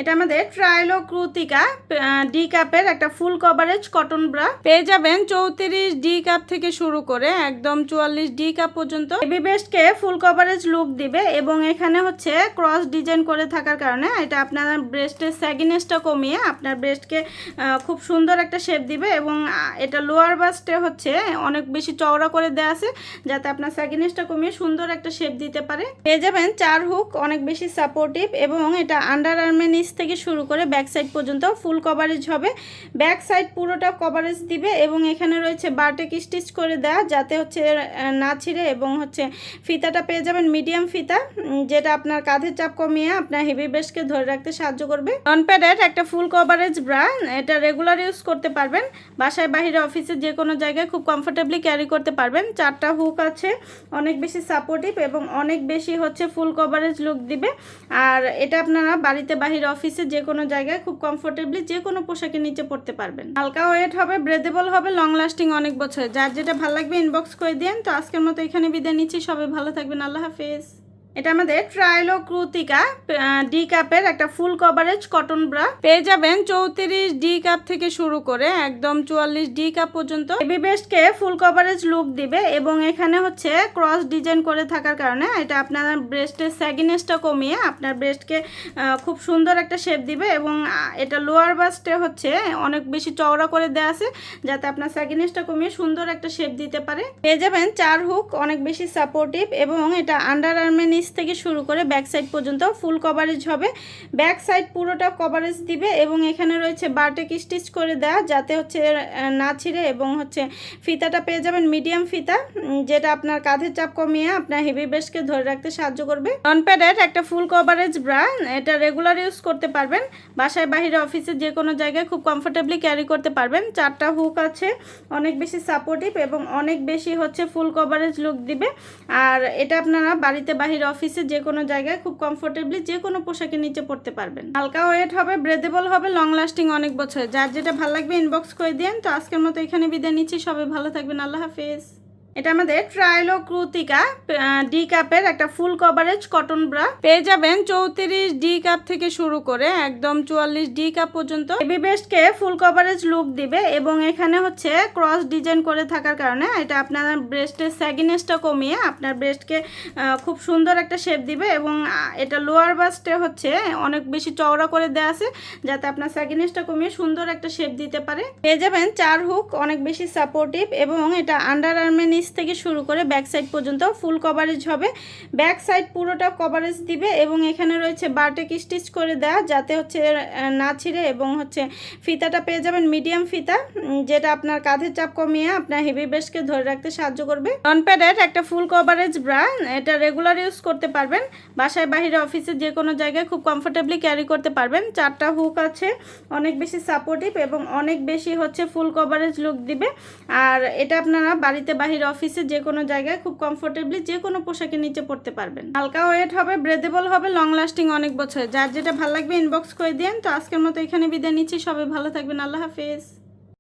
এটা আমাদের ট্রাইলো কৃতিকা ডি কাপের একটা ফুল কভারেজ কটন ব্রা পেয়ে যাবেন 34 ডি কাপ থেকে শুরু করে একদম 44 ডি কাপ পর্যন্ত। বেবি বেস্টকে ফুল কভারেজ লুক দিবে এবং এখানে হচ্ছে ক্রস ডিজাইন করে থাকার কারণে এটা আপনার ব্রেস্টের স্যাগিনেসটা কমিয়ে আপনার ব্রেস্টকে খুব সুন্দর একটা শেপ দিবে এবং এটা লোয়ার বাস্টে হচ্ছে অনেক বেশি চওড়া করে দেওয়া আছে যাতে আপনার স্যাগিনেসটা কমিয়ে সুন্দর একটা শেপ দিতে পারে। পেয়ে যাবেন 4 হুক, অনেক বেশি সাপোর্টিভ এবং এটা আন্ডার আর্মের নিচ থেকে শুরু করে ব্যাক সাইড পর্যন্ত ফুল কভারেজ হবে। ব্যাক সাইড পুরোটা কভারেজ দিবে এবং এখানে রয়েছে বারটেক স্টিচ করে দেওয়া যাতে হচ্ছে না ছিঁড়ে এবং হচ্ছে ফিতাটা পেয়ে যাবেন মিডিয়াম ফিতা যেটা আপনার কাঁধের চাপ কমিয়ে আপনার হেভি বেস্টকে ধরে রাখতে সাহায্য করবে। নন প্যাডের একটা ফুল কভারেজ ব্রা, এটা রেগুলার ইউজ করতে পারবেন, বাসায় বাহিরে অফিসে যে কোনো জায়গায় খুব কমফোর্টেবলি ক্যারি করতে পারবেন। 4টা হুক আছে, অনেক বেশি সাপোর্টিভ এবং অনেক বেশি হচ্ছে ফুল কভারেজ লুক দিবে। আর এটা আপনারা বাড়িতে বাহিরে অফিসে যে কোনো জায়গায় খুব কমফোর্টেবলি যে কোনো পোশাকের নিচে পড়তে পারবেন। হালকা ওয়েট হবে, ব্রেদেবল হবে, লং লাস্টিং অনেক বছর। যার যেটা ভালো লাগবে ইনবক্স করে দিন। তো আজকের মতো এখানে বিদায় নিচ্ছি, সবাই ভালো থাকবেন, আল্লাহ হাফেজ। এটা আমাদের ট্রাইলো কৃতিকা ডি কাপের একটা ফুল কভারেজ কটন ব্রা পেয়ে যাবেন 34 ডি কাপ থেকে শুরু করে একদম 44 ডি কাপ পর্যন্ত। বেবি বেস্টকে ফুল কভারেজ লুক দিবে এবং এখানে হচ্ছে ক্রস ডিজাইন করে থাকার কারণে এটা আপনার ব্রেস্টের স্যাগিনেসটা কমিয়ে আপনার ব্রেস্টকে খুব সুন্দর একটা শেপ দিবে এবং এটা লোয়ার বাস্টে হচ্ছে অনেক বেশি চওড়া করে দেওয়া আছে যাতে আপনার স্যাগিনেসটা কমিয়ে সুন্দর একটা শেপ দিতে পারে। পেয়ে যাবেন 4 হুক, অনেক বেশি সাপোর্টিভ এবং এটা আন্ডার আর্মের নিচ থেকে শুরু করে ব্যাক সাইড পর্যন্ত ফুল কভারেজ হবে। ব্যাক সাইড পুরোটা কভারেজ দিবে এবং এখানে রয়েছে বারটেক স্টিচ করে দেওয়া যাতে হচ্ছে না ছিঁড়ে এবং হচ্ছে ফিতাটা পেয়ে যাবেন মিডিয়াম ফিতা যেটা আপনার কাঁধের চাপ কমিয়ে আপনার হেভি বেস্টকে ধরে রাখতে সাহায্য করবে। নন প্যাডের একটা ফুল কভারেজ ব্রা, এটা রেগুলার ইউজ করতে পারবেন, বাসায় বাহিরে অফিসে যে কোনো জায়গায় খুব কমফোর্টেবলি ক্যারি করতে পারবেন। 4টা হুক আছে, অনেক বেশি সাপোর্টিভ এবং অনেক বেশি হচ্ছে ফুল কভারেজ লুক দিবে। আর এটা আপনারা বাড়িতে বাহিরে অফিসে যে কোনো জায়গায় খুব কমফোর্টেবলি যে কোনো পোশাকের নিচে পড়তে পারবেন। হালকা ওয়েট হবে, ব্রেদেবল হবে, লং লাস্টিং অনেক বছর। যার যেটা ভালো লাগবে ইনবক্স করে দিন। তো আজকের মতো এখানে বিদায় নিচ্ছি, সবাই ভালো থাকবেন, আল্লাহ হাফেজ। এটা আমাদের ট্রাইলো কৃতিকা ডি কাপের একটা ফুল কভারেজ কটন ব্রা পেয়ে যাবেন 34 ডি কাপ থেকে শুরু করে একদম 44 ডি কাপ পর্যন্ত। বেবি বেস্টকে ফুল কভারেজ লুক দিবে এবং এখানে হচ্ছে ক্রস ডিজাইন করে থাকার কারণে এটা আপনার ব্রেস্টের স্যাগিনেসটা কমিয়ে আপনার ব্রেস্টকে খুব সুন্দর একটা শেপ দিবে এবং এটা লোয়ার বাস্টে হচ্ছে অনেক বেশি চওড়া করে দেওয়া আছে যাতে আপনার স্যাগিনেসটা কমিয়ে সুন্দর একটা শেপ দিতে পারে। পেয়ে যাবেন 4 হুক, অনেক বেশি সাপোর্টিভ এবং এটা আন্ডার আর্মের নিচ থেকে শুরু করে ব্যাক সাইড পর্যন্ত ফুল কভারেজ হবে। ব্যাক সাইড পুরোটা কভারেজ দিবে এবং এখানে রয়েছে বারটেক স্টিচ করে দেওয়া যাতে হচ্ছে না ছিঁড়ে এবং হচ্ছে ফিতাটা পেয়ে যাবেন মিডিয়াম ফিতা যেটা আপনার কাঁধের চাপ কমিয়ে আপনার হেভি বেস্টকে ধরে রাখতে সাহায্য করবে। নন প্যাডের একটা ফুল কভারেজ ব্রা, এটা রেগুলার ইউজ করতে পারবেন, বাসায় বাহিরে অফিসে যে কোনো জায়গায় খুব কমফোর্টেবলি ক্যারি করতে পারবেন। 4টা হুক আছে, অনেক বেশি সাপোর্টিভ এবং অনেক বেশি হচ্ছে ফুল কভারেজ লুক দিবে। আর এটা আপনারা বাড়িতে বাহিরে অফিসে যে কোনো জায়গায় খুব কমফোর্টেবলি যে কোনো পোশাকের নিচে পড়তে পারবেন। হালকা ওয়েট হবে, ব্রেদেবল হবে, লং লাস্টিং অনেক বছর। যার যেটা ভালো লাগবে ইনবক্স করে দিন। তো আজকের মতো এখানে বিদায় নিচ্ছি, সবাই ভালো থাকবেন, আল্লাহ হাফেজ।